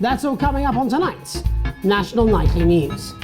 That's all coming up on tonight's National Nightly News.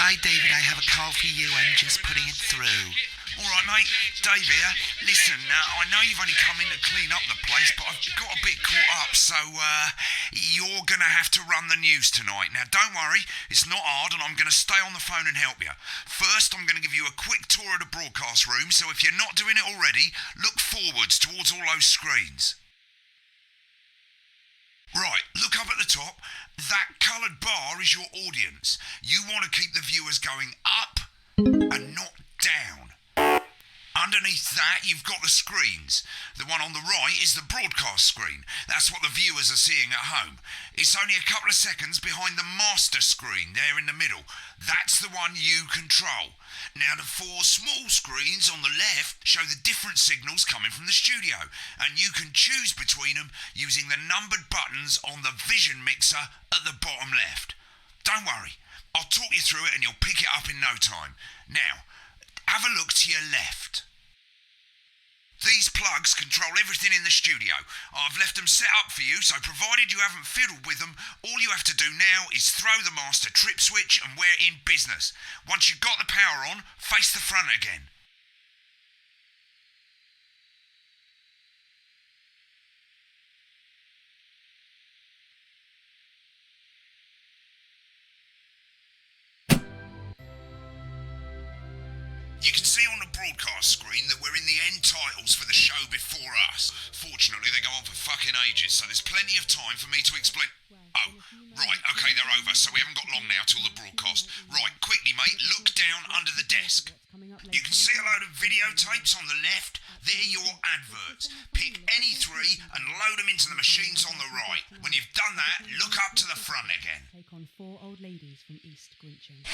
Hi David, I have a call for you. I'm just putting it through. Alright mate, Dave here. Listen, I know you've only come in to clean up the place, but I've got a bit caught up, so you're gonna have to run the news tonight. Now don't worry, it's not hard and I'm gonna stay on the phone and help you. First, I'm gonna give you a quick tour of the broadcast room, so if you're not doing it already, look forwards towards all those screens. Right, look up at the top. That coloured bar is your audience. You want to keep the viewers going up and not down. Underneath that, you've got the screens. The one on the right is the broadcast screen. That's what the viewers are seeing at home. It's only a couple of seconds behind the master screen there in the middle. That's the one you control. Now, the four small screens on the left show the different signals coming from the studio, and you can choose between them using the numbered buttons on the vision mixer at the bottom left. Don't worry, I'll talk you through it and you'll pick it up in no time. Now, have a look to your left. These plugs control everything in the studio. I've left them set up for you, so provided you haven't fiddled with them, all you have to do now is throw the master trip switch and we're in business. Once you've got the power on, face the front again. You can see on the broadcast screen that we're in the end titles for the show before us. Fortunately, they go on for fucking ages, so there's plenty of time for me to explain... Oh, right, okay, they're over, so we haven't got long now till the broadcast. Right, quickly, mate, look down under the desk. You can see a load of videotapes on the left. They're your adverts. Pick any three and load them into the machines on the right. When you've done that, look up to the front again. Take on 4 old ladies from East Grincham.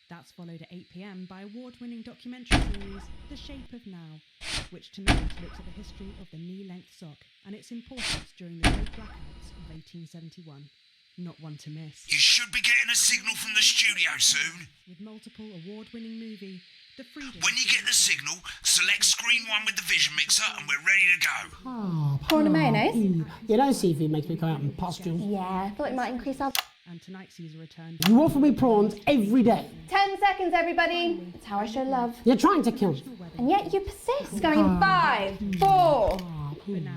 That's followed at 8 p.m. by award-winning documentary series The Shape of Now, which tonight looks at the history of the knee-length sock and its importance during the Great Blackouts of 1871. Not one to miss. You should be getting a signal from the studio soon. With multiple award-winning movie, The Freedom... When you get the signal, select screen 1 with the vision mixer and we're ready to go. Corn and mayonnaise? You know, seafood makes me come out in pustules. Yeah, I thought it might increase our... And tonight sees a return. You offer me prawns every day. 10 seconds, everybody. That's how I show love. You're trying to kill me. And yet you persist. Going in 5, 4... But now,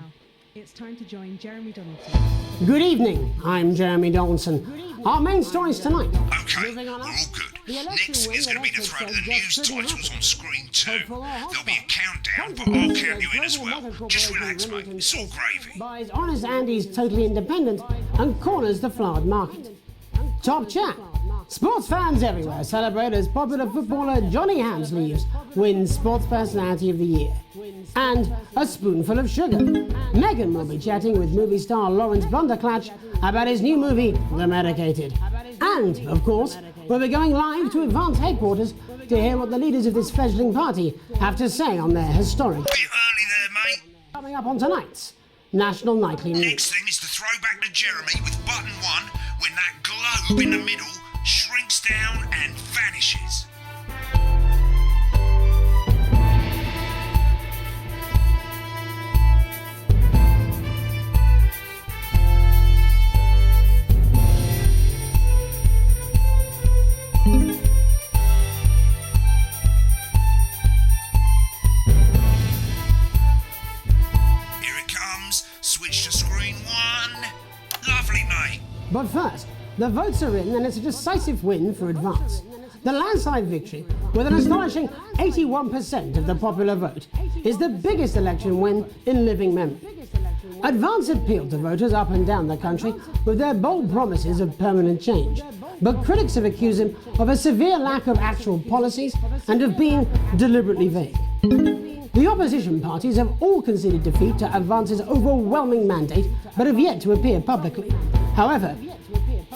it's time to join Jeremy Donaldson. Good evening, I'm Jeremy Donaldson. Our main stories tonight. Okay, we're all good. Next is going to be the throw of the news titles on screen 2. There'll be a countdown, but I'll count you in as well. Just relax, mate. It's all gravy. Buys Honest Andy's Totally Independent and corners the flowered market. Top chat. Sports fans everywhere celebrate as popular footballer Johnny Hamsleeves wins Sports Personality of the Year. And a spoonful of sugar. Meghan will be chatting with movie star Lawrence Blunderclatch about his new movie, The Medicated. And, of course, we'll be going live to Advance headquarters to hear what the leaders of this fledgling party have to say on their historic... Bit early there, mate. Coming up on tonight's National Nightly News. Next thing is to throw back to Jeremy with button 1 when that globe in the middle shrinks down and vanishes. comes. Switch to screen 1. Lovely, mate. But first, the votes are in and it's a decisive win for Advance. The landslide victory, with an astonishing 81% of the popular vote, is the biggest election win in living memory. Advance appealed to voters up and down the country with their bold promises of permanent change. But critics have accused him of a severe lack of actual policies and of being deliberately vague. The opposition parties have all conceded defeat to Advance's overwhelming mandate, but have yet to appear publicly. However,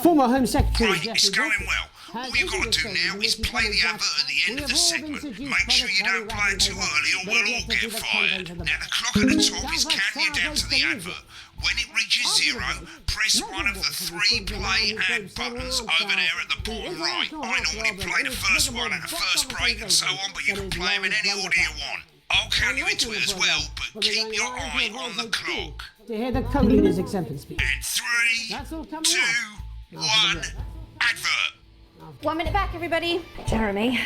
former Home Secretary Right, it's going well. All you've got to do now is play the advert at the end of the segment. Make sure you don't play it too early or we'll all get fired. Now the clock at the top is counting you down to the advert. When it reaches 0, press one of the 3 play ad buttons over there at the bottom right. I normally play the first one at the first break and so on, but you can play them in any order you want. I'll count you into it as well, but keep your eye on the clock. To hear the co-leader's acceptance speech. And 3, 2, 1, advert. 1 minute back, everybody. Jeremy,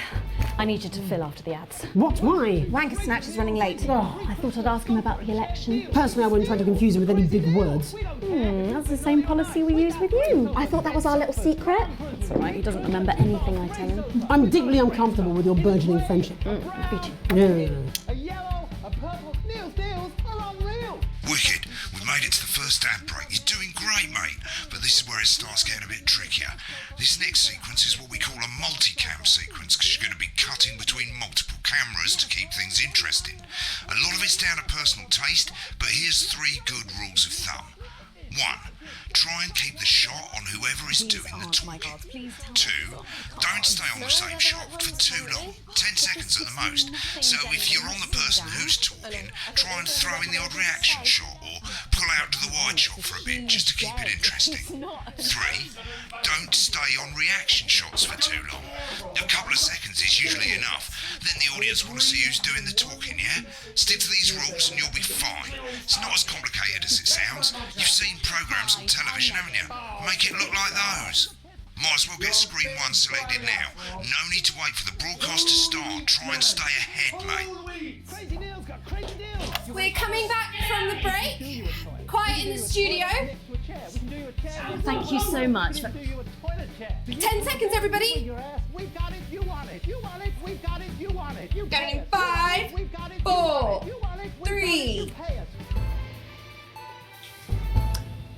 I need you to fill after the ads. What? Why? Wanker Snatch is running late. I thought I'd ask him about the election. Personally, I wouldn't try to confuse him with any big words. That's the same policy we use with you. I thought that was our little secret. It's all right, he doesn't remember anything I tell him. I'm deeply uncomfortable with your burgeoning friendship. Me too. Yeah. A yellow, a purple, Neil's deals are unreal. Wicked. We've made it to the first ad break. You're doing great, mate. But this is where it starts getting a bit trickier. This next sequence is what we call a multicam sequence, because you're going to be cutting between multiple cameras to keep things interesting. A lot of it's down to personal taste, but here's 3 good rules of thumb. 1. Try and keep the shot on whoever is doing the talking. 2. Don't stay on the same shot for too long, 10 seconds at the most. So if you're on the person who's talking, try and throw in the odd reaction shot or pull out to the wide shot for a bit just to keep it interesting. 3. Don't stay on reaction shots for too long. A couple of seconds is usually enough. Then the audience want to see who's doing the talking, yeah? Stick to these rules and you'll be fine. It's not as complicated as it sounds. You've seen programs on television, haven't you? Make it look like those. Might as well get screen 1 selected now. No need to wait for the broadcast to start. Try and stay ahead, mate. Crazy Neil's got crazy deals. We're coming back from the break. Quiet in the studio. We can do you a chair. Thank you so much. We can do you a toilet chair. 10 seconds, everybody. Your ass. We've got it. You want it. You want it. We've got it. You want it. You Going in it. 5, We've got it. 4, You want it. We've 3. got it. You pay us.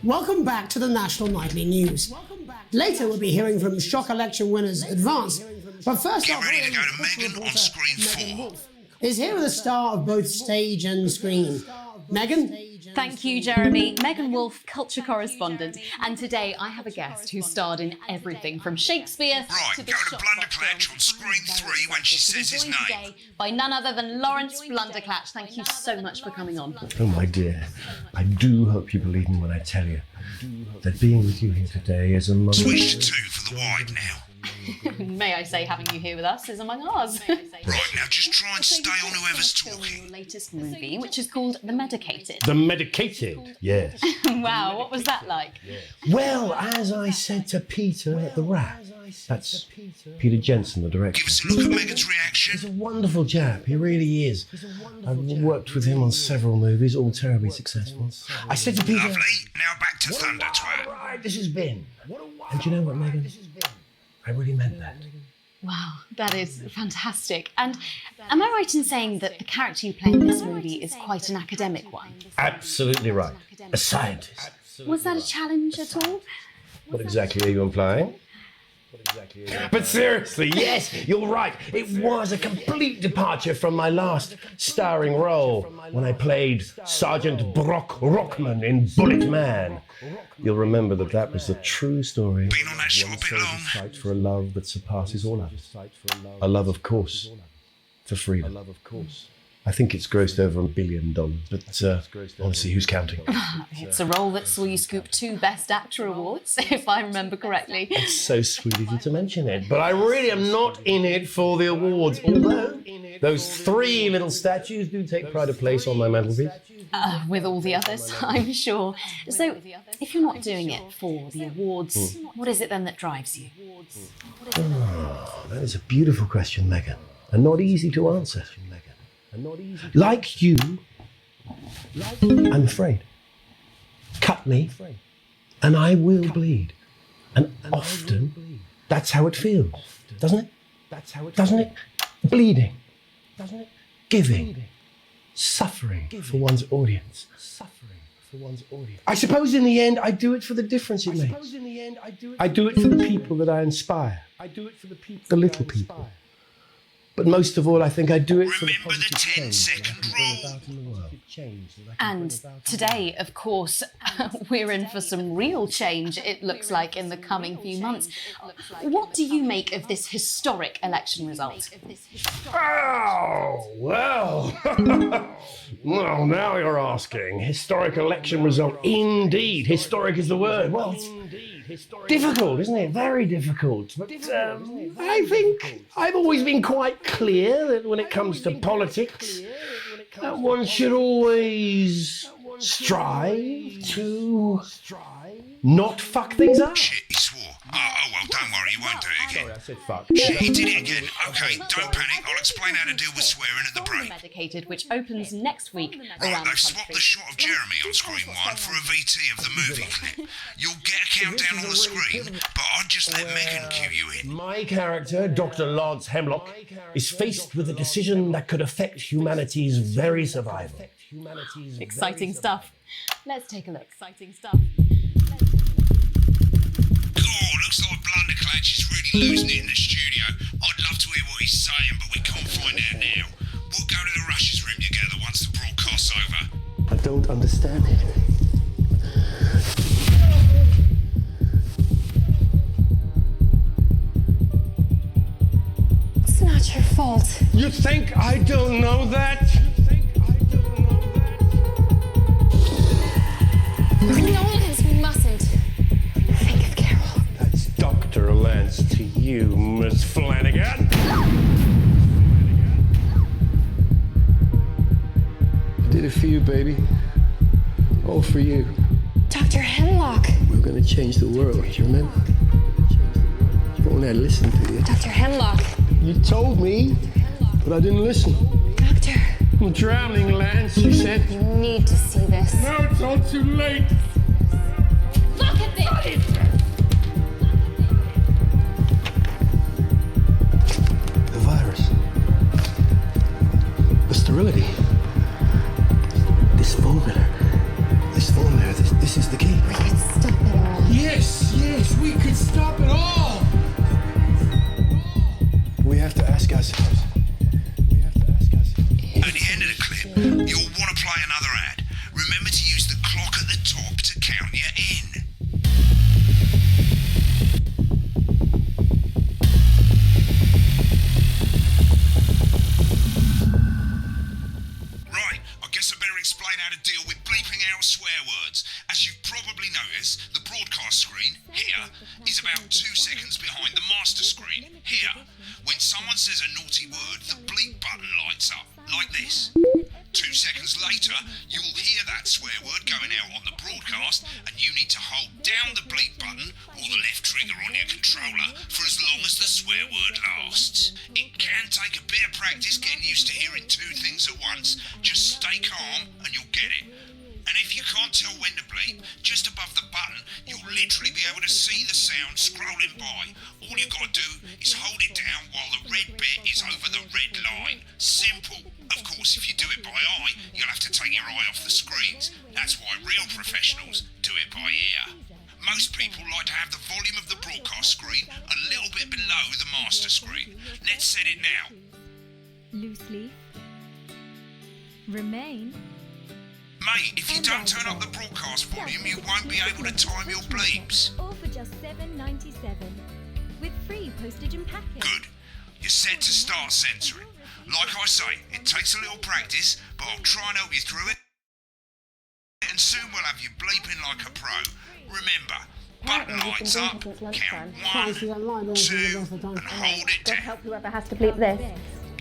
Welcome back to the National Nightly News. Later, we'll be hearing from shock election winners Advance. But first Get off, ready to go to Megan on screen 4. is here with the star of both stage and screen. Megan? Thank you, Jeremy. Megan Wolfe, culture correspondent. And today I have a guest who starred in everything from Shakespeare Right, to go the to Shop Blunderclatch films on screen 3 when she says his joined name. today by none other than Lawrence Blunderclatch. Thank you so much for coming on. Oh, my dear, I do hope you believe me when I tell you that being with you here today is among... Switch to 2 for the wide now. May I say, having you here with us is among ours. Right, now just try and stay on whoever's talking. Your latest movie, which is called The Medicated. The medicated, yes. Wow, what was that like? Well, as I said to Peter at the Rat, that's Peter Jensen, the director. Give us a look at Megan's He's reaction. a wonderful chap, he really is. I've worked with him on several movies, all terribly successful. I said to Peter... Lovely, now back to Thunder Twat. Right, this has been. And do you know what, Megan? I really meant that. Wow, that is fantastic. And am I right in saying that the character you play in this movie is quite an academic one? Absolutely right. A scientist. Was that a challenge at all? What exactly are you implying? But seriously, yes, you're right. It was a complete departure from my last starring role when I played Sergeant Brock Rockman in Bullet Man. You'll remember that was the true story. Been on that show a bit One long. soldier fights for a love that surpasses all others. A love, of course, for freedom. I think it's grossed over $1 billion, but honestly, who's counting? It's a role that saw you scoop 2 Best Actor awards, if I remember correctly. It's so sweet of you to mention it, but I really am not in it for the awards, although those 3 little statues do take pride of place on my mantelpiece. With all the others, I'm sure. So, if you're not doing it for the awards, what is it then that drives you? That is a beautiful question, Megan, and not easy to answer. Like you, I'm afraid. me, and I will bleed. And often, that's how it feels, doesn't it? Doesn't it? Bleeding. Doesn't it? Giving. Suffering for one's audience. I suppose in the end, I do it for the difference it makes. I do it for the people that I inspire. The little people. But most of all, I think I do it for the Remember the positive 10-second change rule. And today, of course, we're in for some real change, it looks like, in the coming few months. What do you make of this historic election result? Oh, well. Well, now you're asking. Historic election result. Indeed. Historic is the word. Well, difficult, isn't it? Very difficult. But I think I've always been quite clear that when it comes to politics, one should always strive to not fuck things up. Shit, he swore. Oh, well, don't worry, he won't do it again. Sorry, I said fuck. Shit, he did it again. Okay, don't panic. I'll explain how to deal with swearing at the break. Medicated, which opens next week Right, around the they've swapped country. the shot of Jeremy on screen 1 for a VT of the movie clip. You'll get a countdown on the screen, but I'd just let Megan cue you in. My character, Dr. Lance Hemlock, is faced with a decision that could affect humanity's very survival. Exciting stuff. Let's take a look. Exciting stuff. Oh, looks like Blunderclatch is really losing it in the studio. I'd love to hear what he's saying, but we can't find out now. We'll go to the Russia's room together once the broadcast's over. I don't understand it. It's not your fault. You think I don't know that? Nolans mustn't think of Carol. That's Dr. Lance to you, Miss Flanagan. I did it for you, baby. All for you. Dr. Hemlock. We're gonna change the world, you remember? You won't listen to you. Dr. Hemlock. You told me, but I didn't listen. Doctor. I'm drowning, Lance, you said. You need to see this. No, it's all too late. Look at this! The virus. The sterility. This formula. This is the key. We could stop it all. Yes, we could stop it all. We have to ask ourselves. At the end of the clip, you'll want to play another ad. Remember to use the clock at the top to count you in. Right, I guess I better explain how to deal with bleeping out swear words. As you've probably noticed, the broadcast screen, here, is about 2 seconds behind the master screen, here. When someone says a naughty word, the bleep button lights up, like this. 2 seconds later, you will hear that swear word going out on the broadcast, and you need to hold down the bleep button or the left trigger on your controller for as long as the swear word lasts. It can take a bit of practice getting used to hearing 2 things at once. Just stay calm and you'll get it. And if you can't tell when to bleep, just above the button, you'll literally be able to see the sound scrolling by. All you've got to do is hold it down while the red bit is over the red line. Simple. Of course, if you do it by eye, you'll have to take your eye off the screens. That's why real professionals do it by ear. Most people like to have the volume of the broadcast screen a little bit below the master screen. Let's set it now. Loose leaf. Remain. Mate, if you don't turn up the broadcast volume, you won't be able to time your bleeps. All for just $7.97. With free postage and packing. Good. You're set to start censoring. Like I say, it takes a little practice, but I'll try and help you through it. And soon we'll have you bleeping like a pro. Remember, button lights up, count 1, 2, and hold it down. Help whoever has to bleep this.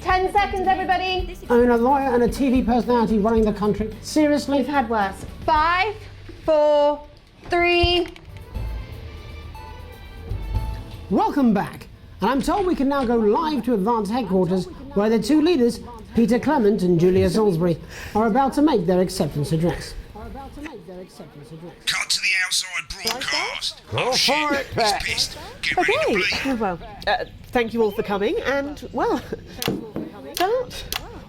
10 seconds, everybody. Own a lawyer and a TV personality running the country. Seriously? We've had worse. 5, 4, 3. Welcome back. And I'm told we can now go live to Advance Headquarters, where the 2 leaders, Peter Clement and Julia Salisbury, are about to make their acceptance address. to make their acceptance address. Cut to the outside broadcast. Go for it, Pat. He's pissed. Get ready to bleep. Well, thank you all for coming, and, well, that.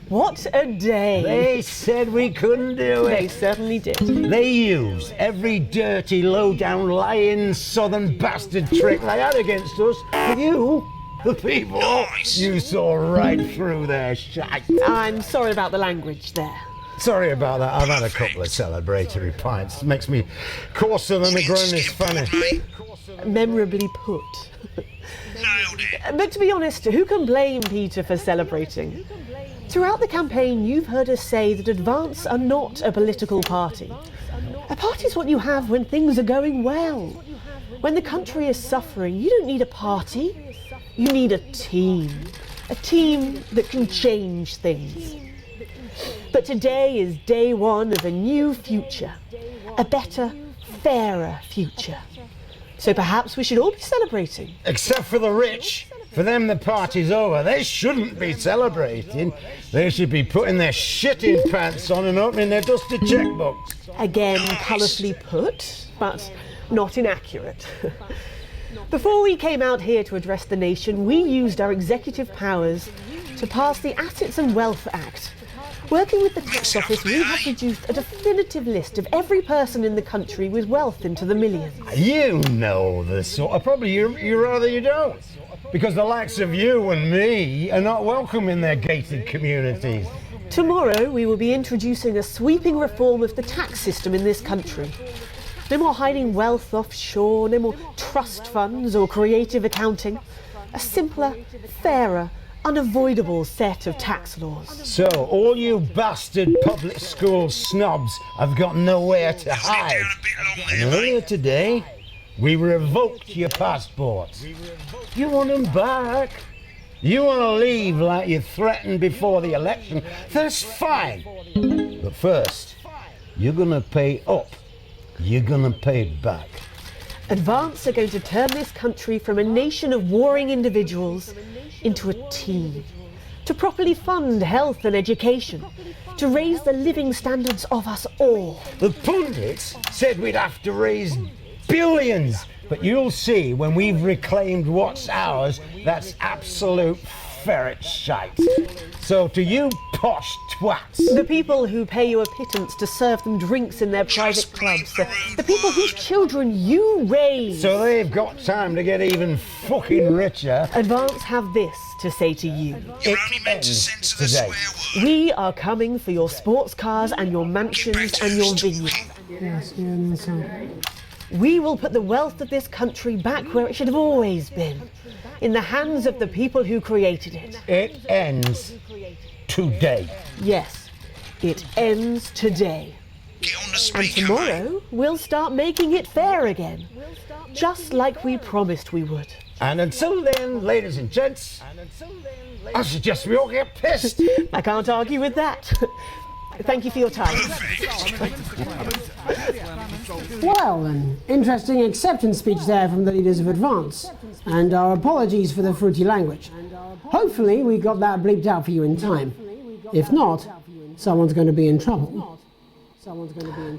What a day. They said we couldn't do it. They certainly did. They used every dirty, low-down, lying, southern bastard trick they had against us. With you, the people, Nice. you saw right through their shite. I'm sorry about the language there. Sorry about that. I've had a couple of celebratory pints. Makes me coarser than the Audience grown is getting funny. bored, mate. Memorably put. Nailed it. But to be honest, who can blame Peter for celebrating? Throughout the campaign, you've heard us say that Advance are not a political party. A party's what you have when things are going well. When the country is suffering, you don't need a party. You need a team. A team that can change things. But today is day one of a new future. A better, fairer future. So perhaps we should all be celebrating. Except for the rich. For them, the party's over. They shouldn't be celebrating. They should be putting their shitting pants on and opening their dusty checkbooks. Again, colourfully put, but not inaccurate. Before we came out here to address the nation, we used our executive powers to pass the Assets and Wealth Act. Working with the tax office, we have produced a definitive list of every person in the country with wealth into the millions. You know the sort of... Probably you rather you don't. Because the likes of you and me are not welcome in their gated communities. Tomorrow, we will be introducing a sweeping reform of the tax system in this country. No more hiding wealth offshore, no more trust funds or creative accounting. A simpler, fairer, unavoidable set of tax laws. So, all you bastard public school snobs have got nowhere to hide. And earlier today, we revoked your passports. You want them back? You want to leave like you threatened before the election? That's fine. But first, you're going to pay up. You're going to pay it back. Advance are going to turn this country from a nation of warring individuals into a team. To properly fund health and education. To raise the living standards of us all. The pundits said we'd have to raise billions. But you'll see when we've reclaimed what's ours, that's absolute ferret shite. So to you posh twats. The people who pay you a pittance to serve them drinks in their private clubs. The people whose children you raise. So they've got time to get even fucking richer. Advance have this to say to you. You're only meant to censor the today. swear word. We are coming for your sports cars and your mansions and your vineyards. Yes, yeah, that's right. We will put the wealth of this country back where it should have always been. In the hands of the people who created it. It ends today. Yes, it ends today. Get on the And speaker, mate. tomorrow, we'll start making it fair again. Just like we promised we would. And until then, ladies and gents, I suggest we all get pissed. I can't argue with that. Thank you for your time. Well, an interesting acceptance speech there from the leaders of Advance, and our apologies for the fruity language. Hopefully we got that bleeped out for you in time. If not, someone's going to be in trouble.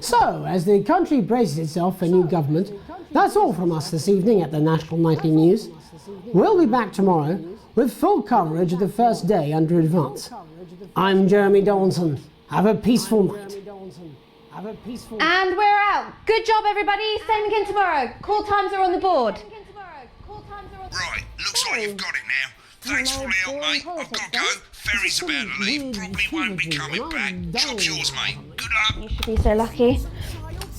So, as the country braces itself for new government, that's all from us this evening at the National Nightly News. We'll be back tomorrow with full coverage of the first day under Advance. I'm Jeremy Donaldson. Have a peaceful night. And we're out. Good job, everybody. Same again tomorrow. Call times are on the board. Right, looks like you've got it now. Thanks for all the help, mate. I've got to go. Ferry's about to leave. Probably won't be coming back. Job's yours, mate. Good luck. You should be so lucky.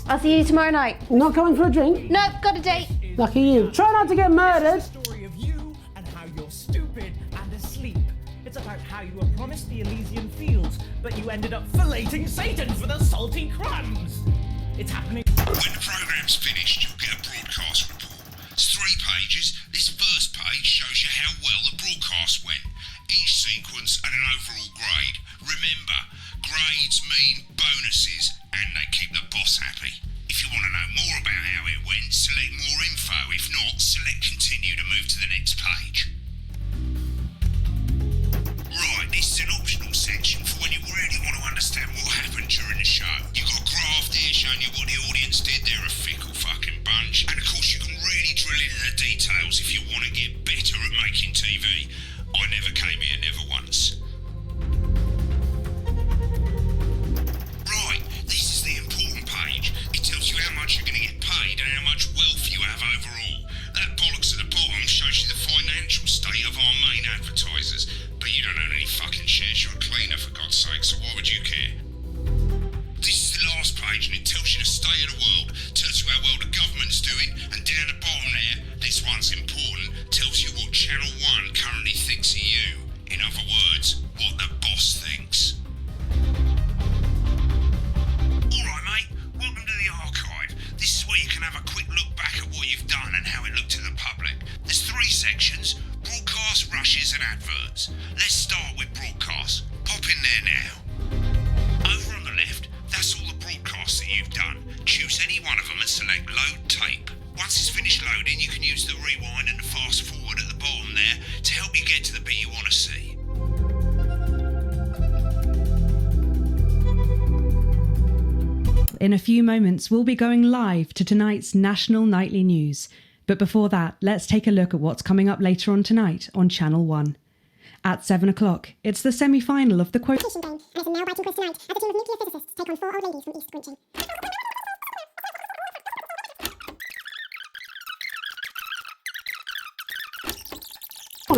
I'll see you tomorrow night. Not coming for a drink? Nope, got a date. Lucky you. Try not to get murdered. Story of you and how you're stupid and asleep. It's about how you were promised the Elysian fields, but you ended up filleting Satan for the salty crumbs. It's happening. When the programme's finished, you'll get a broadcast report. It's 3 pages. This first page shows you how well the broadcast went. Each sequence and an overall grade. Remember, grades mean bonuses, and they keep the boss happy. If you want to know more about how it went, select more info. If not, select continue to move to the next page. Right, this is an optional section for when you really want to understand what happened during the show. You've got a graph here showing you world tells you how well the government's doing, and down the bottom there, this one's important, tells you what Channel 1 currently thinks of you. In other words, what the boss thinks. Alright mate, welcome to the archive. This is where you can have a quick look back at what you've done and how it looked to the public. There's 3 sections: broadcast, rushes and adverts. Let's start with broadcast. Pop in there now. Over on the left, that's all the broadcasts that you've done. Choose any one of them and select load tape. Once it's finished loading, you can use the rewind and the fast forward at the bottom there to help you get to the bit you want to see. In a few moments, we'll be going live to tonight's national nightly news. But before that, let's take a look at what's coming up later on tonight on Channel 1. At 7 o'clock, it's the semi-final of the quotation game, and it's a nail-biting quiz tonight as a team of nuclear physicists take on 4 old ladies from East Grinching.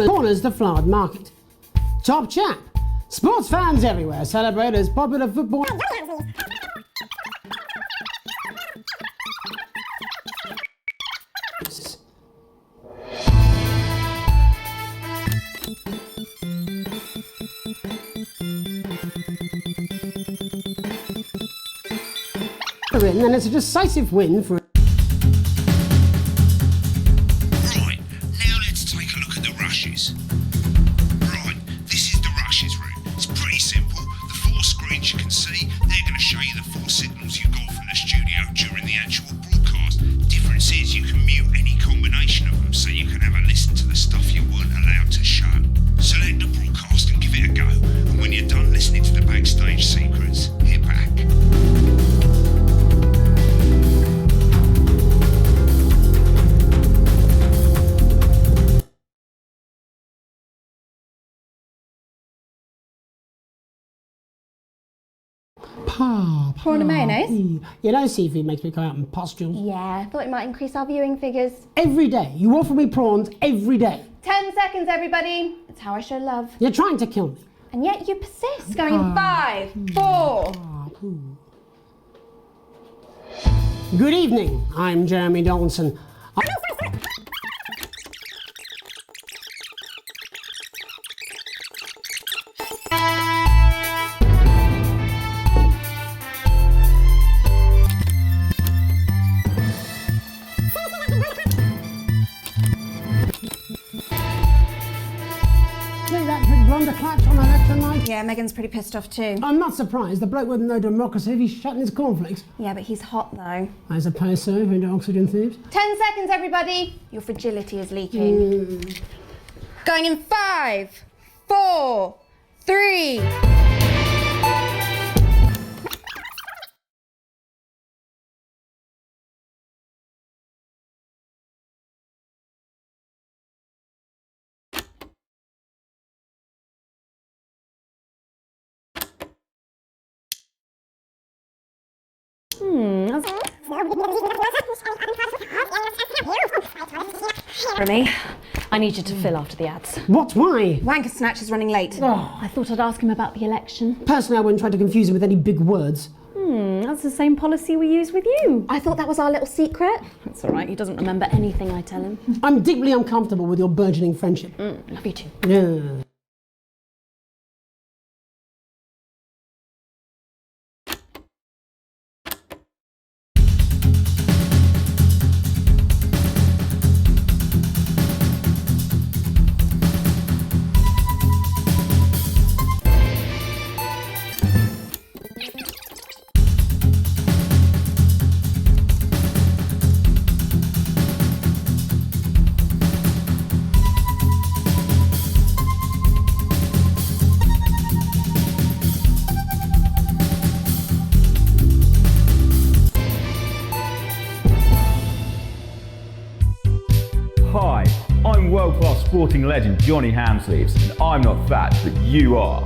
Corners the flowered market. Top chap. Sports fans everywhere celebrate as popular football. And it's a decisive win for. Right, now let's take a look at the rushes. Right, this is the rushes route. It's pretty simple. The 4 screens you can see, they're going to show you the 4 signals you got from the studio during the actual broadcast. Difference is you can mute any combination of them, so you can have a listen to the stuff you weren't allowed to show. Select the broadcast and give it a go, and when you're done listening to the backstage secrets, hit back. Prawn and mayonnaise? You know, seafood makes me go out in pustules. Yeah, I thought it might increase our viewing figures. Every day. You offer me prawns every day. 10 seconds, everybody. That's how I show love. You're trying to kill me. And yet you persist. Going in 5, 4. Good evening. I'm Jeremy Donaldson. Yeah, Megan's pretty pissed off too. I'm not surprised. The bloke with no democracy, he's shutting his cornflakes. Yeah, but he's hot though. I suppose so, into oxygen thieves. 10 seconds, everybody. Your fragility is leaking. Going in 5, 4, 3. Remy, I need you to fill after the ads. What? Why? Wanker Snatch is running late. Oh. I thought I'd ask him about the election. Personally, I wouldn't try to confuse him with any big words. That's the same policy we use with you. I thought that was our little secret. That's all right, he doesn't remember anything I tell him. I'm deeply uncomfortable with your burgeoning friendship. Love you too. Yeah. Hi, I'm world-class sporting legend Johnny Hamsleeves, and I'm not fat, but you are.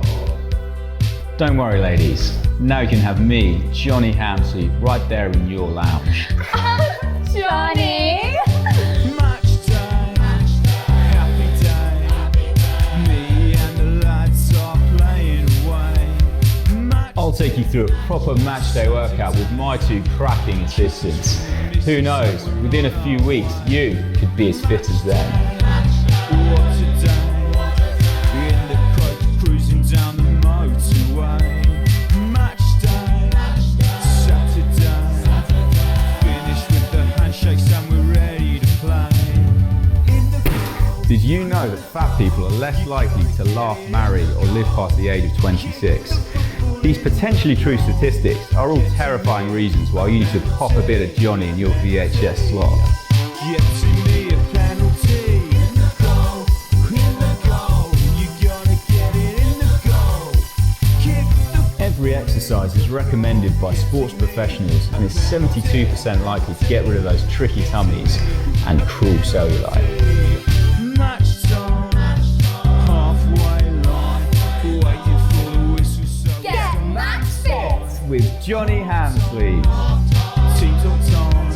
Don't worry, ladies. Now you can have me, Johnny Hamsleeve, right there in your lounge. Johnny! Match day, happy day. Me and the lads are playing away. take you through a proper match day workout with my 2 cracking assistants. Who knows, within a few weeks, you could be as fit as them. Cruising down the motorway. Match day, Saturday. Finished with the handshakes and we're ready to play. Did you know that fat people are less likely to laugh, marry, or live past the age of 26? These potentially true statistics are all terrifying reasons why you need to pop a bit of Johnny in your VHS slot. Getting me a penalty. In the goal. You gotta get it in the goal. Kick the... Every exercise is recommended by sports professionals and is 72% likely to get rid of those tricky tummies and cruel cellulite. Match time. Halfway line. Waiting for the whistle so Get match fit! With Johnny Hamsleeves. Teams on time.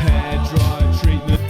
Hair dryer treatment.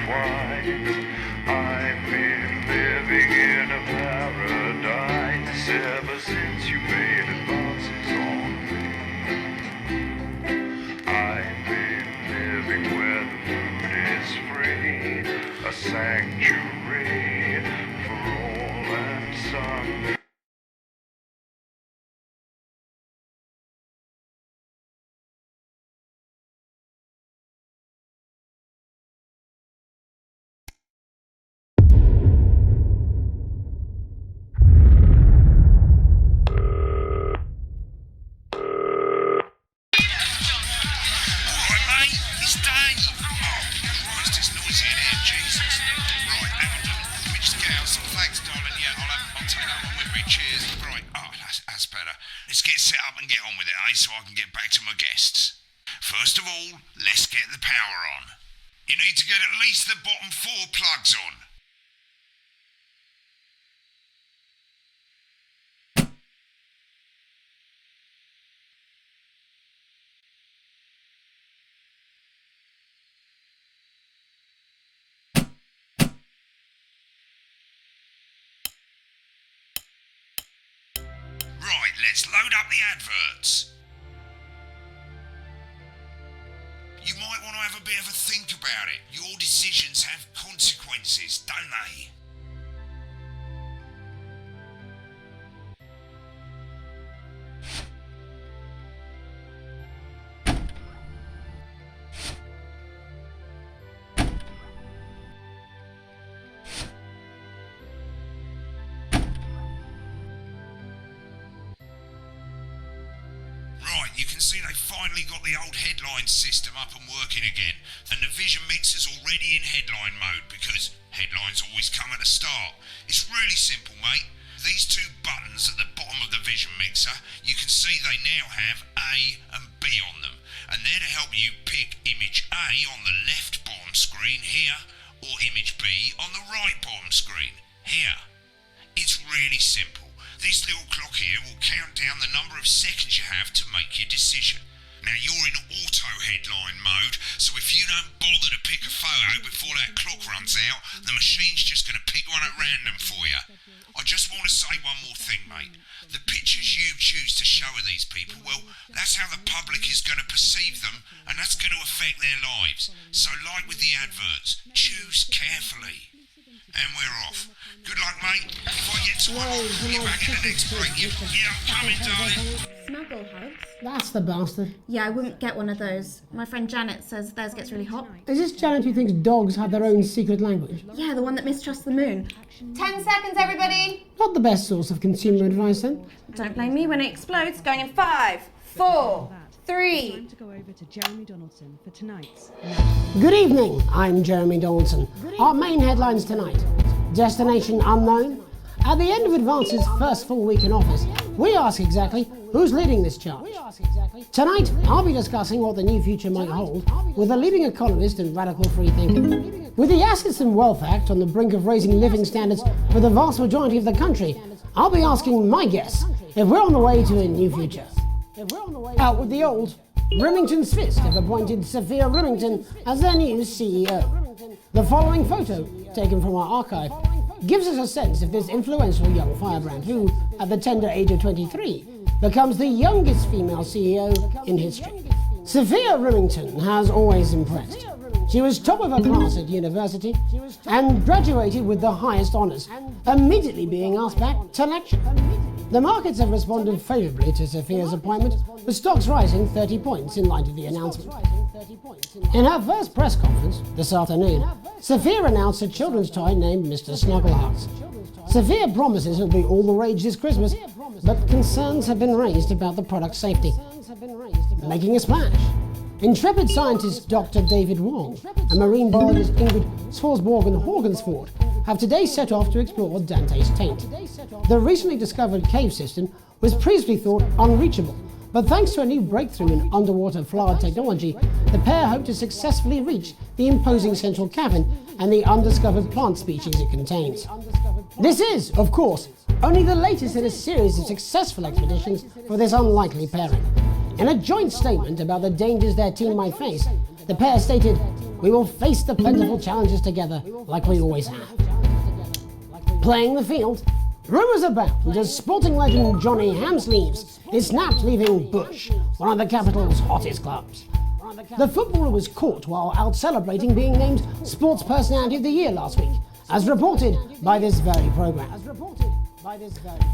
intertwined. I've been living in a paradise ever since you made advances on me. I've been living where the moon is free, a sanctuary for all and some. Let's get set up and get on with it, so I can get back to my guests. First of all, let's get the power on. You need to get at least the bottom 4 plugs on. Right, let's load up the adverts. You might want to have a bit of a think about it. Your decisions have consequences, don't they? You can see they finally got the old headline system up and working again, and the vision mixer's already in headline mode because headlines always come at the start. It's really simple, mate. These 2 buttons at the bottom of the vision mixer, you can see they now have A and B on them, and they're to help you pick image A on the left bottom screen here, or image B on the right bottom screen here. It's really simple. This little clock here will count down the number of seconds you have to make your decision. Now you're in auto headline mode, so if you don't bother to pick a photo before that clock runs out, the machine's just going to pick one at random for you. I just want to say one more thing, mate. The pictures you choose to show of these people, well, that's how the public is going to perceive them, and that's going to affect their lives. So like with the adverts, choose carefully. And we're off. Good luck, mate. If I get to one, I'll be back in the next break. Yeah, I'm coming, darling. Snuggle hugs? That's the bastard. Yeah, I wouldn't get one of those. My friend Janet says theirs gets really hot. Is this Janet who thinks dogs have their own secret language? Yeah, the one that mistrusts the moon. 10 seconds, everybody. Not the best source of consumer advice, then. Don't blame me when it explodes. Going in 5, 4, 3. Time to go over to Jeremy Donaldson for tonight's. Good evening, I'm Jeremy Donaldson. Our main headlines tonight. Destination unknown. At the end of Advance's first full week in office, we ask exactly who's leading this charge. Tonight, I'll be discussing what the new future might hold with a leading economist and radical free thinker. With the Assets and Wealth Act on the brink of raising living standards for the vast majority of the country, I'll be asking my guests if we're on the way to a new future. Out with the old, Remington's Fist have appointed Sophia Remington as their new CEO. The following photo, taken from our archive, gives us a sense of this influential young firebrand who, at the tender age of 23, becomes the youngest female CEO in history. Sophia Remington has always impressed. She was top of her class at university and graduated with the highest honours, immediately being asked back to lecture. The markets have responded favourably to Sophia's appointment, with stocks rising 30 points in light of the announcement. In her first press conference this afternoon, Sophia announced a children's toy named Mr. Snugglehugs. Sophia promises it'll be all the rage this Christmas, but concerns have been raised about the product's safety. Making a splash. Intrepid scientist Dr. David Wong and marine biologist Ingrid Swarsborg-Horgensford have today set off to explore Dante's Taint. The recently discovered cave system was previously thought unreachable, but thanks to a new breakthrough in underwater flower technology, the pair hope to successfully reach the imposing central cavern and the undiscovered plant species it contains. This is, of course, only the latest in a series of successful expeditions for this unlikely pairing. In a joint statement about the dangers their team might face, The pair stated, "We will face the plentiful challenges together like we always have." Playing the field, rumours abound as sporting legend Johnny Hamsleeves is snapped leaving Bush, one of the capital's hottest clubs. The footballer was caught while out celebrating being named Sports Personality of the Year last week, as reported by this very programme.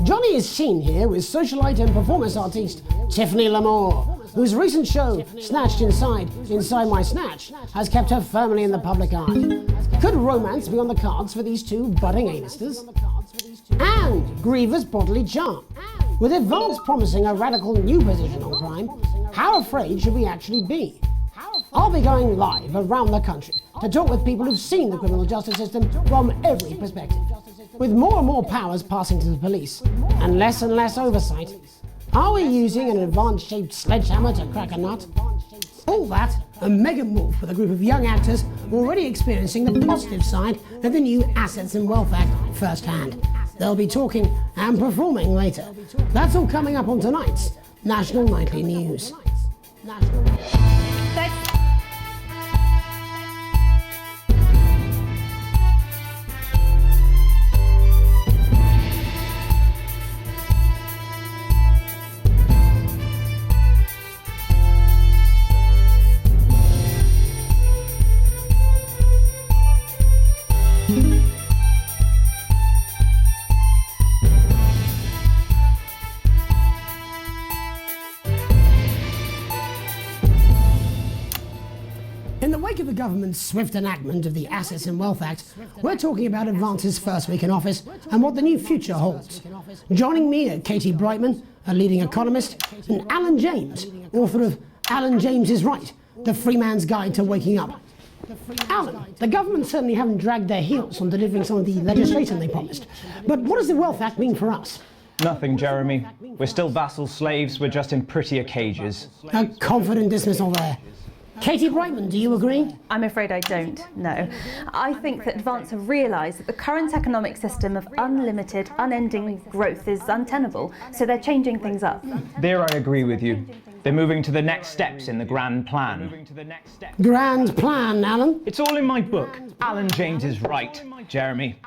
Johnny is seen here with socialite and performance artiste Tiffany Lamore, whose recent show, Snatched Inside My Snatch, has kept her firmly in the public eye. Could romance be on the cards for these two budding A-listers? And grievous bodily charm. With Advance promising a radical new position on crime, how afraid should we actually be? I'll be going live around the country to talk with people who've seen the criminal justice system from every perspective. With more and more powers passing to the police, and less oversight, are we using an Advance-shaped sledgehammer to crack a nut? All that, and mega morph with a group of young actors already experiencing the positive side of the new Assets and Wealth Act firsthand. They'll be talking and performing later. That's all coming up on tonight's National Nightly News. In the wake of the government's swift enactment of the Assets and Wealth Act, we're talking about Advance's first week in office and what the new future holds. Joining me are Katie Brightman, a leading economist, and Alan James, author of Alan James is Right, The Free Man's Guide to Waking Up. Alan, the government certainly haven't dragged their heels on delivering some of the legislation they promised, but what does the Wealth Act mean for us? Nothing, Jeremy. We're still vassal slaves, we're just in prettier cages. A confident dismissal there. Katie Brightman, do you agree? I'm afraid I don't, no. I think that Advance have realised that the current economic system of unlimited, unending growth is untenable, so they're changing things up. There I agree with you. They're moving to the next steps in the grand plan. Grand plan, Alan? It's all in my book. Alan James is right, Jeremy.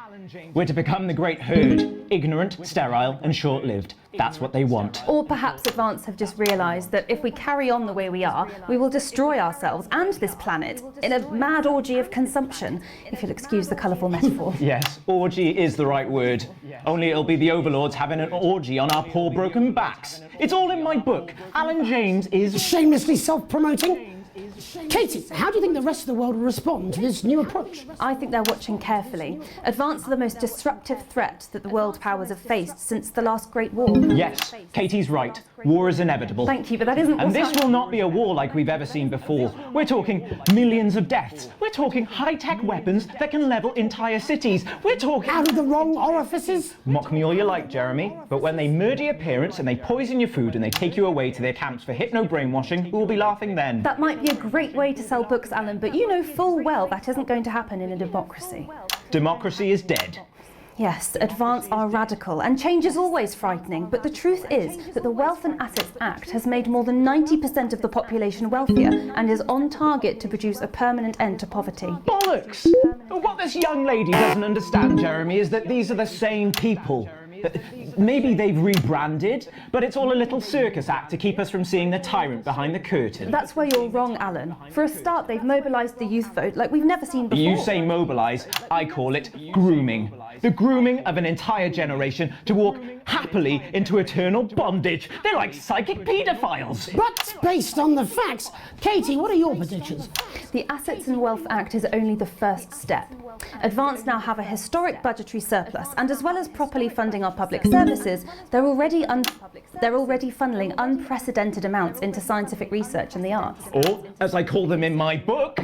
We're to become the great herd, ignorant, sterile and short-lived. That's what they want. Or perhaps Advance have just realised that if we carry on the way we are, we will destroy ourselves and this planet in a mad orgy of consumption, if you'll excuse the colourful metaphor. Yes, orgy is the right word. Only it'll be the overlords having an orgy on our poor broken backs. It's all in my book. Alan James is... Shamelessly self-promoting? Katie, how do you think the rest of the world will respond to this new approach? I think they're watching carefully. Advance are the most disruptive threat that the world powers have faced since the last Great War. Yes, Katie's right. War is inevitable. Thank you, but that isn't... And this will not be a war like we've ever seen before. We're talking millions of deaths. We're talking high-tech weapons that can level entire cities. We're talking... Out of the wrong orifices? Mock me all you like, Jeremy, but when they murder your parents and they poison your food and they take you away to their camps for hypno-brainwashing, we'll be laughing then. That might be a great way to sell books, Alan, but you know full well that isn't going to happen in a democracy. Democracy is dead. Yes, Advance are radical, and change is always frightening, but the truth is that the Wealth and Assets Act has made more than 90% of the population wealthier and is on target to produce a permanent end to poverty. Bollocks! What this young lady doesn't understand, Jeremy, is that these are the same people. Maybe they've rebranded, but it's all a little circus act to keep us from seeing the tyrant behind the curtain. That's where you're wrong, Alan. For a start, they've mobilised the youth vote like we've never seen before. You say mobilise, I call it grooming. The grooming of an entire generation to walk happily into eternal bondage. They're like psychic paedophiles. But based on the facts, Katie, what are your predictions? The Assets and Wealth Act is only the first step. Advance now have a historic budgetary surplus, and as well as properly funding our public services, they're already funneling unprecedented amounts into scientific research and the arts. Or, as I call them in my book,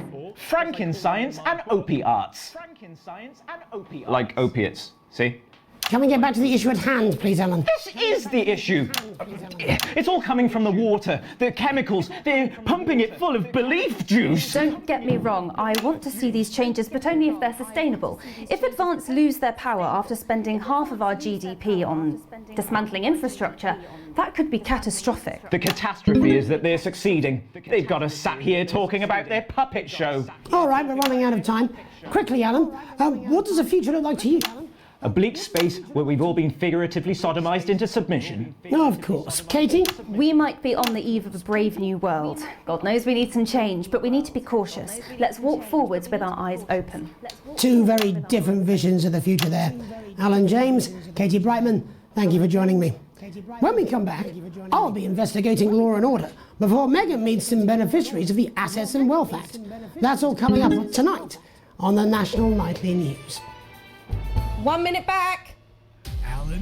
Frankenscience and opiates. Like opiates, see? Can we get back to the issue at hand, please, Alan? This is the issue. It's all coming from the water, the chemicals. They're pumping it full of bleep juice. Don't get me wrong, I want to see these changes, but only if they're sustainable. If Advance lose their power after spending half of our GDP on dismantling infrastructure, that could be catastrophic. The catastrophe is that they're succeeding. They've got us sat here talking about their puppet show. All right, we're running out of time. Quickly, Alan, what does the future look like to you? A bleak space where we've all been figuratively sodomized into submission. No, of course. Katie? We might be on the eve of a brave new world. God knows we need some change, but we need to be cautious. Let's walk forwards with our eyes open. Two very different visions of the future there. Alan James, Katie Brightman, thank you for joining me. When we come back, I'll be investigating law and order before Megan meets some beneficiaries of the Assets and Wealth Act. That's all coming up tonight on the National Nightly News. 1 minute back.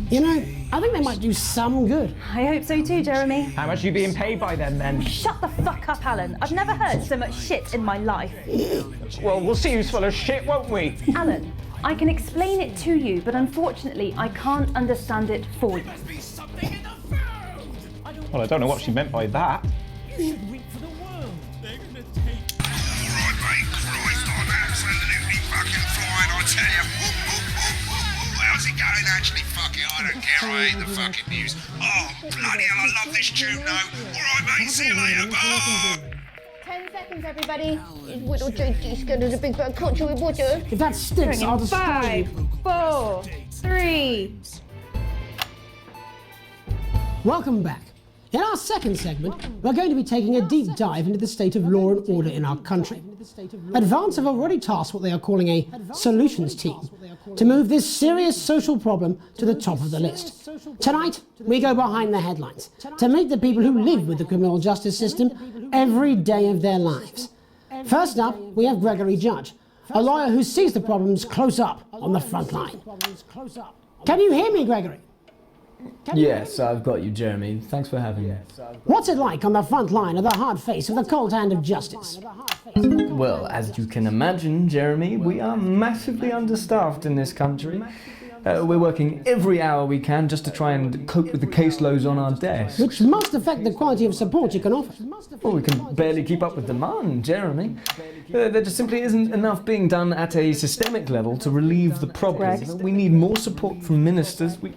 You know, I think they might do some good. I hope so too, Jeremy. How much are you being paid by them then? Shut the fuck up, Alan. I've never heard so much shit in my life. Well, we'll see who's full of shit, won't we? Alan, I can explain it to you, but unfortunately I can't understand it for you. Well, I don't know what she meant by that. How's it going? Actually, fuck it, I don't care, I hate the fucking news. Oh, bloody hell, I love this tune, though. All right, mate, see you later, bye! 10 seconds, everybody. It's going to the big bird culture with water. If that sticks, I'll destroy you. 5, 4, 3. Welcome back. In our second segment, we're going to be taking a deep dive into the state of law and order in our country. Advance have already tasked what they are calling a solutions team to move this serious social problem to the top of the list. Tonight, we go behind the headlines to meet the people who live with the criminal justice system every day of their lives. First up, we have Gregory Judge, a lawyer who sees the problems close up on the front line. Can you hear me, Gregory? Yes, I've got you, Jeremy. Thanks for having me. What's it like on the front line of the hard face of the cold hand of justice? Well, as you can imagine, Jeremy, we are massively understaffed in this country. We're working every hour we can just to try and cope with the caseloads on our desks. Which must affect the quality of support you can offer. Well, we can barely keep up with demand, Jeremy. There just simply isn't enough being done at a systemic level to relieve the problem. We need more support from ministers. What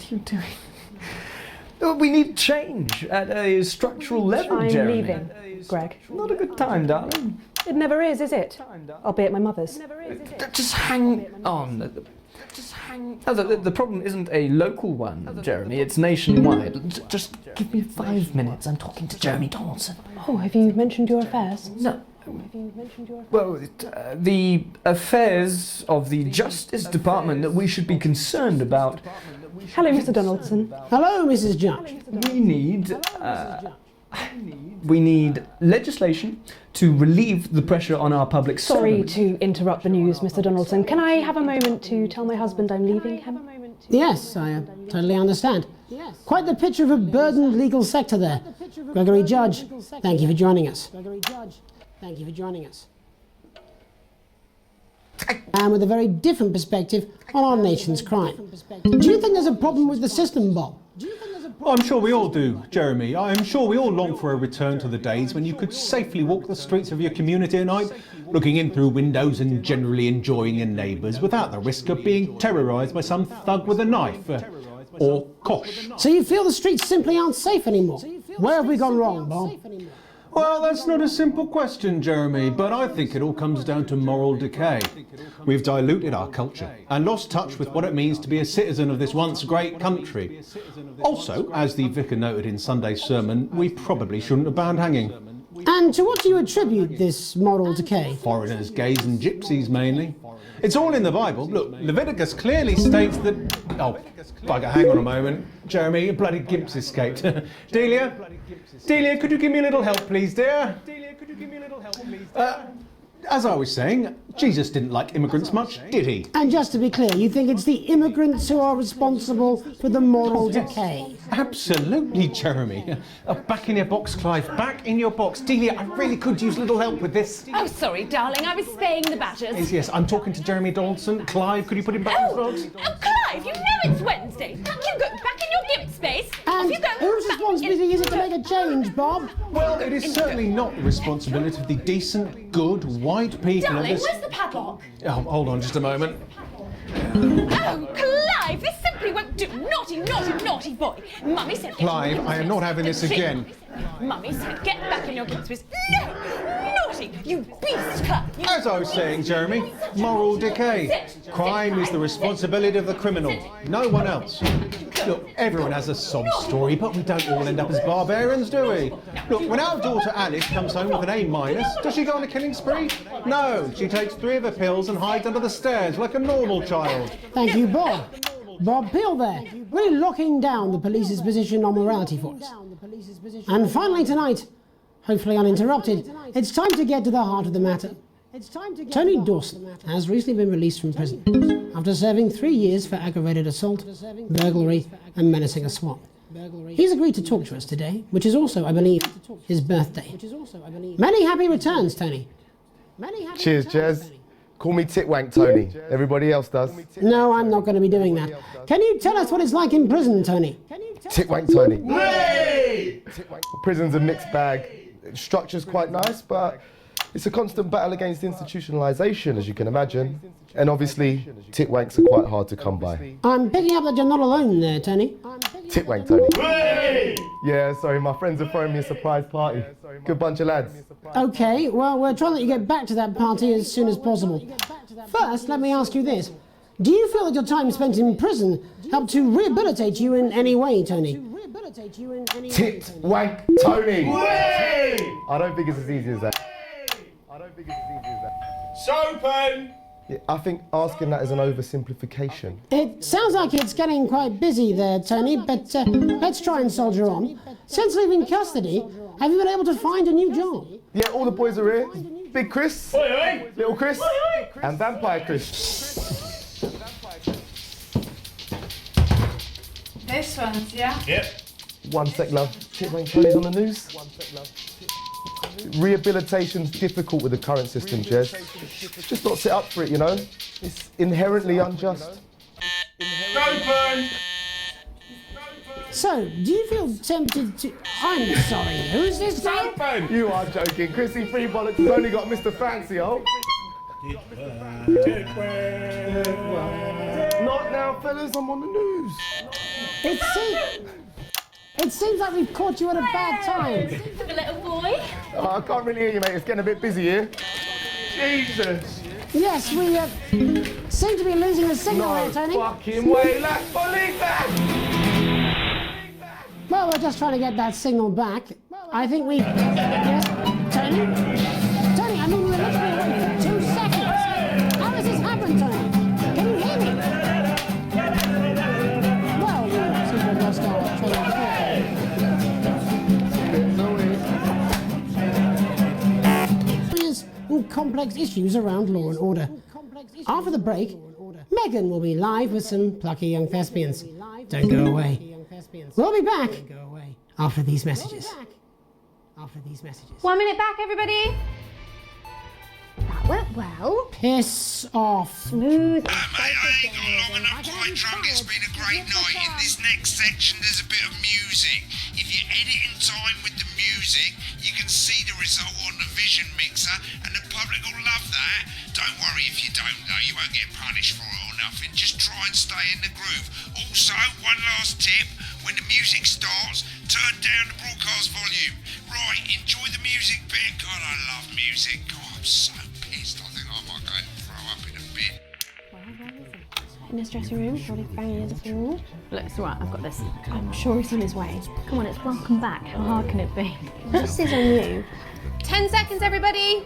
are you doing? We need change at a structural level, I'm Jeremy. leaving, Greg. Not a good time, darling. It never is it? I'll be at my mother's. Just hang on. The problem isn't a local one, Jeremy. It's nationwide. Just give me 5 minutes. I'm talking to Jeremy Donaldson. Oh, have you mentioned your affairs? No. Well, the affairs of the Justice Department that we should be concerned about. Hello, Mr. Donaldson. Hello, Mrs. Judge. We need legislation to relieve the pressure on our public Sorry servants. to interrupt the news, Mr. Donaldson. Can I have a moment to tell my husband I'm leaving him? Yes, I totally understand. Quite the picture of a burdened legal sector there. Gregory Judge, thank you for joining us. Thank you for joining us. And with a very different perspective on our nation's crime. Do you think there's a problem with the system, Bob? I'm sure we all do, Jeremy. I'm sure we all long for a return to the days when you could safely walk the streets of your community at night, looking in through windows and generally enjoying your neighbours without the risk of being terrorised by some thug with a knife. Or kosh. So you feel the streets simply aren't safe anymore? Where have we gone wrong, Bob? Well, that's not a simple question, Jeremy, but I think it all comes down to moral decay. We've diluted our culture and lost touch with what it means to be a citizen of this once great country. Also, as the vicar noted in Sunday's sermon, we probably shouldn't have banned hanging. And to what do you attribute this moral decay? Foreigners, gays and gypsies mainly. It's all in the Bible. Look, Leviticus clearly states that... Oh, bugger, hang on a moment. Jeremy, your bloody gimps escaped. Delia, could you give me a little help, please, dear? As I was saying, Jesus didn't like immigrants much, did he? And just to be clear, you think it's the immigrants who are responsible for the moral decay? Absolutely, Jeremy. Back in your box, Clive. Back in your box. Delia, I really could use a little help with this. Oh, sorry, darling. I was spaying the badgers. Yes, I'm talking to Jeremy Donaldson. Clive, could you put him back in the box? Oh, Clive, you know it's Wednesday. You go back in your gimp space. And Off you go. whose responsibility is it to make a change, Bob? Well, it is certainly not the responsibility of the decent, good, white people of Darling, this... where's the padlock? Oh, hold on just a moment. Oh, Clive, this simply won't do. Naughty, naughty, naughty boy. Mummy said... Clive, I am not having this again. Mummy said get back in your gimp space. No! Naughty! You beast, Clive! You... As I was saying, Jeremy, moral decay. Crime is the responsibility of the criminal, no one else. Look, everyone has a sob story, but we don't all end up as barbarians, do we? Look, when our daughter Alice comes home with an A-, does she go on a killing spree? No, she takes 3 of her pills and hides under the stairs like a normal child. Thank you, Bob. Bob Peel there, really locking down the police's position on morality for us. And finally tonight, hopefully uninterrupted, it's time to get to the heart of the matter. Tony Dawson has recently been released from prison after serving 3 years for aggravated assault, burglary and menacing a swat. He's agreed to talk to us today, which is also, I believe, his birthday. Many happy returns, Tony. Cheers, Jez. Call me Titwank Tony. Everybody else does. No, I'm not going to be doing that. Can you tell us what it's like in prison, Tony? Titwank Tony. Hey! Prison's a mixed bag. Structure's quite nice, but it's a constant battle against institutionalisation, as you can imagine. And obviously, titwanks are quite hard to come by. I'm picking up that you're not alone there, Tony. Titwank Tony. Yeah, sorry, my friends are throwing me a surprise party. Good bunch of lads. Okay, well, we're trying to let you get back to that party as soon as possible. First, let me ask you this. Do you feel that your time spent in prison helped to rehabilitate you in any way, Tony? Titwank Tony! I don't think it's as easy as that. Soapin! Yeah, I think asking that is an oversimplification. It sounds like it's getting quite busy there, Tony, but let's try and soldier on. Since leaving custody, have you been able to find a new job? Yeah, all the boys are here. Big Chris, Oi, oi. Little Chris, Oi, oi. and Vampire Chris. This one's, yeah? Yep. One sec, love. Titwank Tony's on the news. Rehabilitation's difficult with the current system, Jez. It's just not set up for it, you know? It's inherently unjust. Open! So, do you feel tempted to... I'm sorry, who's this guy? Open! You are joking. Chrissy Free Bollocks has only got Mr. Fancy, oh? Not now, fellas, I'm on the news. It seems like we've caught you at a bad time. The little boy. Oh, I can't really hear you, mate. It's getting a bit busy here. Jesus. Yes, we seem to be losing the signal No here, Tony. fucking way, let's believe that! Well, we're just trying to get that signal back. I think we... Yes, Tony? Tony, I mean, we were literally away for 2 seconds. How has this happened, Tony? Can you hear me? Well, we seem to have lost our train of thought. Serious and complex issues around law and order. After the break, Megan will be live with some plucky young thespians. Don't go away. We'll be back after these messages. 1 minute back, everybody. That went well. Piss off. Smooth. Mate, I ain't got long enough quite drunk. It's been a great night. In this next section, there's a bit of music. If you edit in time with the music, you can see the result on the vision mixer, and the public will love that. Don't worry if you don't, though. You won't get punished for it or nothing. Just try and stay in the groove. Also, one last tip. When the music starts, turn down the broadcast volume. Right, enjoy the music bit. God, I love music. God, I'm so pissed. I think I might go and throw up in a bit. In his dressing room, probably banging his food. Look, it's alright, I've got this. I'm sure he's on his way. Come on, it's welcome back. How hard can it be? This is on you. 10 seconds, everybody.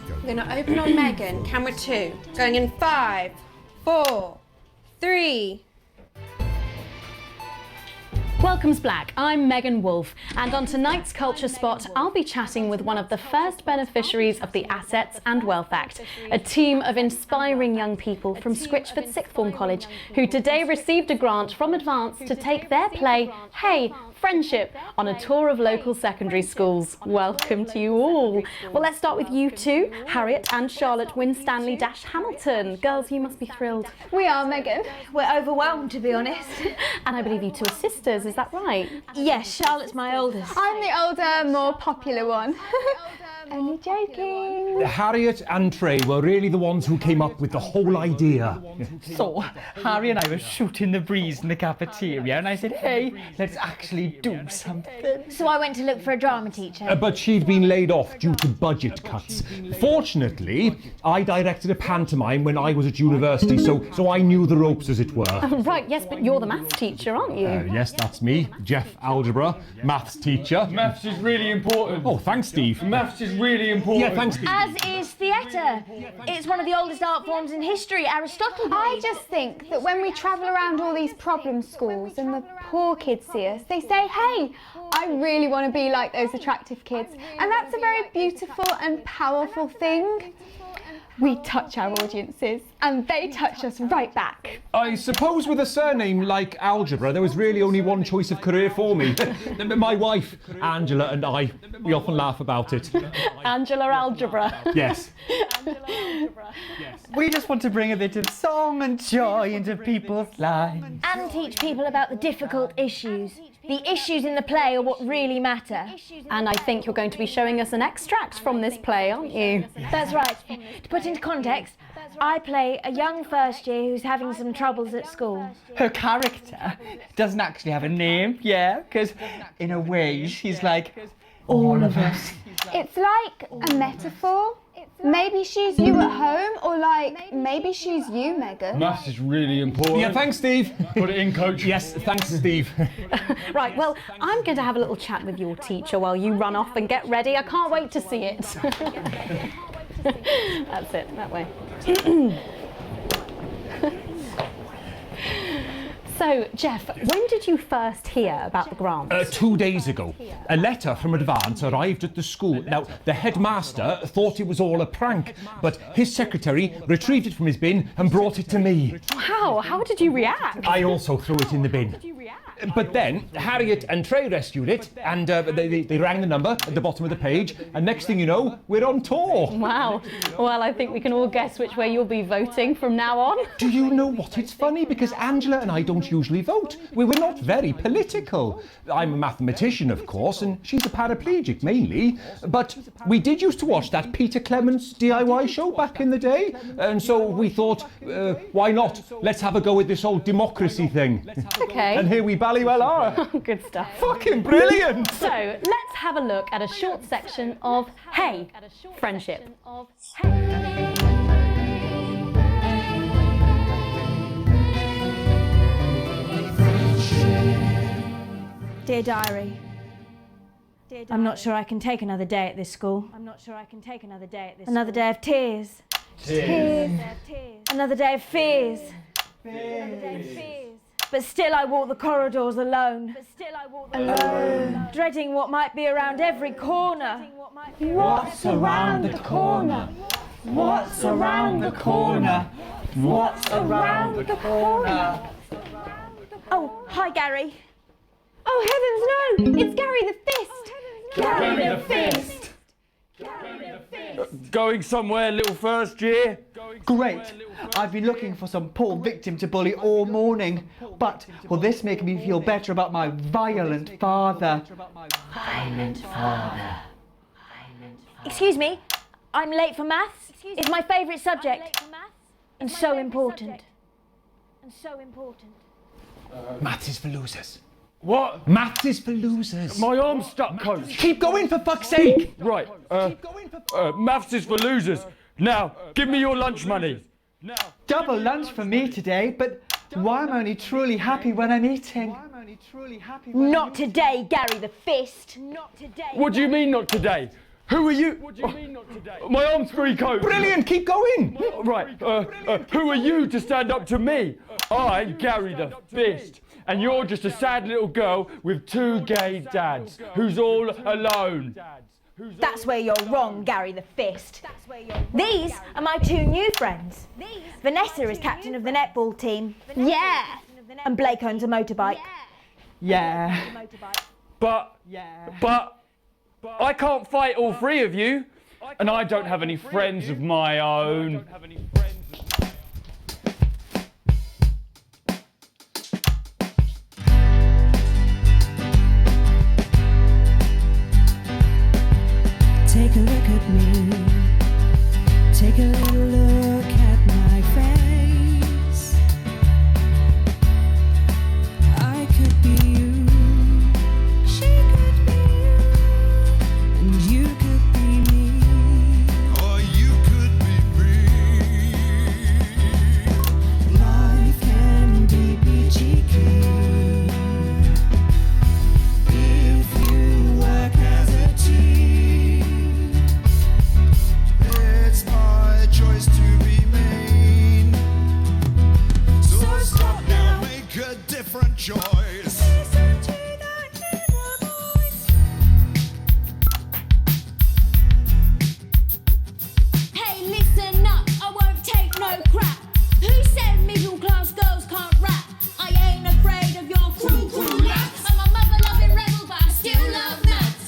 We're going to open on Megan. Camera 2. Going in 5, 4, 3. Welcome's Black, I'm Megan Wolfe, and on tonight's Culture Spot, I'll be chatting with one of the first beneficiaries of the Assets and Wealth Act, a team of inspiring young people from Scritchford Sixth Form College who today received a grant from Advance to take their play, Hey, Friendship, on a tour of local secondary schools. Welcome to you all. Well, let's start with you two, Harriet and Charlotte Winstanley-Hamilton. Girls, you must be thrilled. We are, Megan. We're overwhelmed, to be honest. And I believe you two are sisters, is that right? Yes, Charlotte's my oldest. I'm the older, more popular one. Only joking. Harriet and Trey were really the ones who came up with the whole idea. So, Harry and I were shooting the breeze in the cafeteria, and I said, hey, let's actually do something. So I went to look for a drama teacher. But she'd been laid off due to budget cuts. Fortunately, I directed a pantomime when I was at university, so I knew the ropes, as it were. Right, yes, but you're the maths teacher, aren't you? Yes, that's me, Jeff Algebra, maths teacher. Maths is really important. Oh, thanks, Steve. Maths is really important. Yeah, thanks, Steve. As is theatre. It's one of the oldest art forms in history, Aristotle. I just think that when we travel around all these problem schools and the poor kids see us, they say, hey, I really want to be like those attractive kids. And that's a very beautiful and powerful thing. We touch our audiences and they touch us right back. I suppose with a surname like Algebra, there was really only one choice of career for me. My wife, Angela, and I, we often laugh about it. Angela Algebra. Yes. We just want to bring a bit of song and joy into people's lives. And teach people about the difficult issues. The issues in the play are what really matter. And I think you're going to be showing us an extract from this play, aren't you? That's right. To put into context, I play a young first year who's having some troubles at school. Her character doesn't actually have a name, yeah, because in a way she's like all of us. It's like a metaphor. Maybe she's you at home, or like, maybe she's you, Megan. Maths is really important. Yeah, thanks, Steve. Put it in, coach. Yes, thanks, Steve. Right, well, I'm going to have a little chat with your teacher while you run off and get ready. I can't wait to see it. That's it, that way. So, Jeff, when did you first hear about the grant? 2 days ago. A letter from Advance arrived at the school. Now, the headmaster thought it was all a prank, but his secretary retrieved it from his bin and brought it to me. How? How did you react? I also threw it in the bin. But then Harriet and Trey rescued it, and they rang the number at the bottom of the page, and next thing you know, we're on tour. Wow. Well, I think we can all guess which way you'll be voting from now on. Do you know what? It's funny because Angela and I don't usually vote. We're not very political. I'm a mathematician, of course, and she's a paraplegic mainly. But we did used to watch that Peter Clements DIY show back in the day, and so we thought, why not? Let's have a go with this old democracy thing. Okay. And here we ballywell are. Good stuff. Fucking brilliant! So, let's have a look at a short section of Hey, Friendship. Dear Diary, I'm not sure I can take another day at this school. Another day of tears. Tears. Another day of fears. But still I walk the corridors alone. Dreading what might be around every corner. What's around the corner? What's around the corner? What's around the corner? Oh, hi Gary. Oh heavens no! It's Gary the Fist! Gary the Fist! Going somewhere, little first year? Great. I've been looking for some poor victim to bully all morning. But will this make me feel better about my violent father? Violent father. Excuse me, I'm late for maths. It's my favourite subject. And so important. Maths is for losers. What? Maths is for losers. My arm's stuck, coach. Keep going, for fuck's sake! Right, maths is for losers. Now, give me your lunch money. Double lunch for me today, but why am I only truly happy when I'm eating? Not today, Gary the Fist. What do you mean not today? Who are you? What do you mean not today? My arm's free, coach. Brilliant, keep going. Right, who are you to stand up to me? I'm Gary the Fist. and you're just a sad little girl with 2 gay dads who's all alone. That's where you're wrong, Gary the Fist. These are my 2 new friends. Vanessa is captain of the netball team. Yeah. And Blake owns a motorbike. Yeah. But I can't fight all 3 of you, and I don't have any friends of my own. Take a look at me. Take a little look at my face. I could be you. She could be you. And you could be me. Or you could be me. Life can be peachy keen if you work as a team. It's my choice to be mean. So stop now, make a different choice. Listen to that inner voice. Hey, listen up, I won't take no crap. Who said middle class girls can't rap? I ain't afraid of your cruel laps. I'm a mother loving rebel, but I still love maths.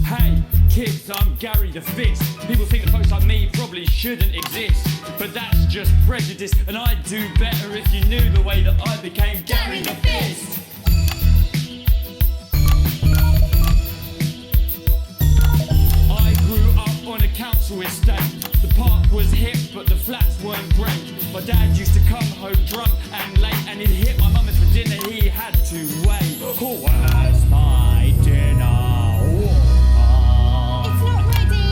Hey, kids, I'm Gary the Fist. People think that folks like me probably shouldn't exist, but that's just prejudice, and I'd do better if you knew the way that I became Gary the Fist. I grew up on a council estate. The park was hip, but the flats weren't great. My dad used to come home drunk and late, and he'd hit my mum for dinner, he had to wait. Oh, where's my dinner? It's not ready.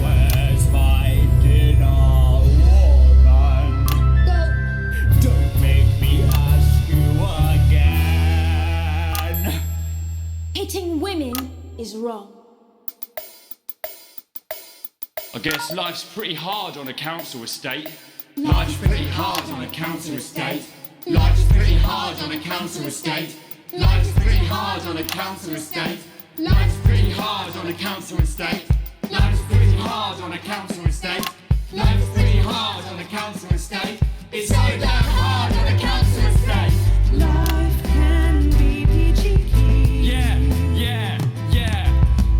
Where's my dinner, woman? Go. Don't make me ask you again. Hitting women is wrong. I guess life's pretty hard on a council estate. Life's pretty hard on a council estate. Life's pretty hard on a council estate. Life's pretty hard on a council estate. Life's pretty hard on a council estate. Life's pretty hard on a council estate. Life's pretty hard on a council estate. It's so damn hard on a council estate. Life can be peachy keen. Yeah.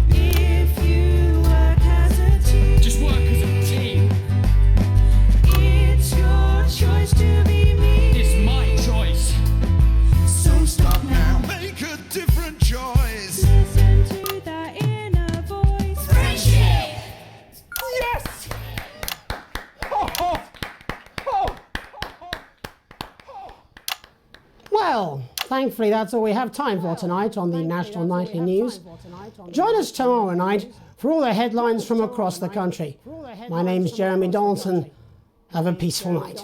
If you work as a team. Just work as a team. It's your choice to be me. It's my choice. So stop now, make a different choice. Listen to that inner voice. Friendship! Yes! Well, thankfully that's all we have time for tonight on the National Nightly News. Join us tomorrow night for all the headlines from across the country. My name's Jeremy Donaldson. Have a peaceful night.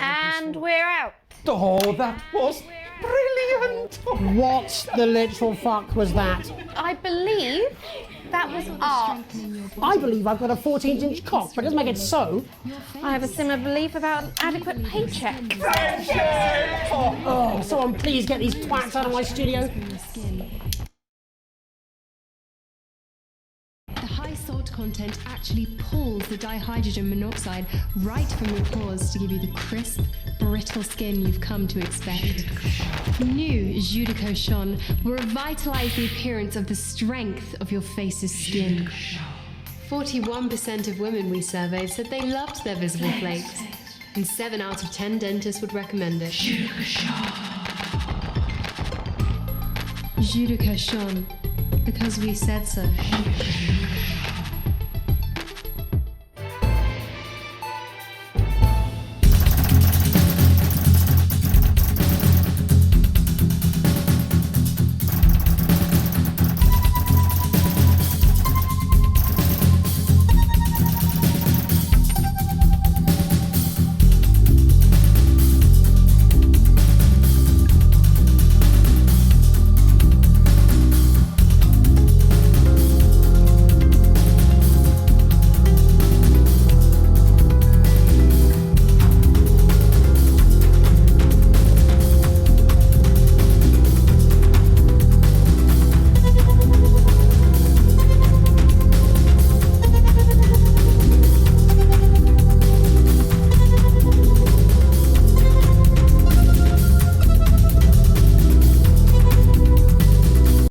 And we're out. Oh, that was brilliant! What the literal fuck was that? I believe that was art. I believe I've got a 14-inch cock, but it doesn't make it so. I have a similar belief about an adequate paycheck. Oh, someone please get these twats out of my studio. The high salt content actually pulls the dihydrogen monoxide right from your pores to give you the crisp, brittle skin you've come to expect. New Jus de Cochon will revitalize the appearance of the strength of your face's skin. 41% of women we surveyed said they loved their visible flakes, and 7 out of 10 dentists would recommend it. Jus de Cochon, because we said so.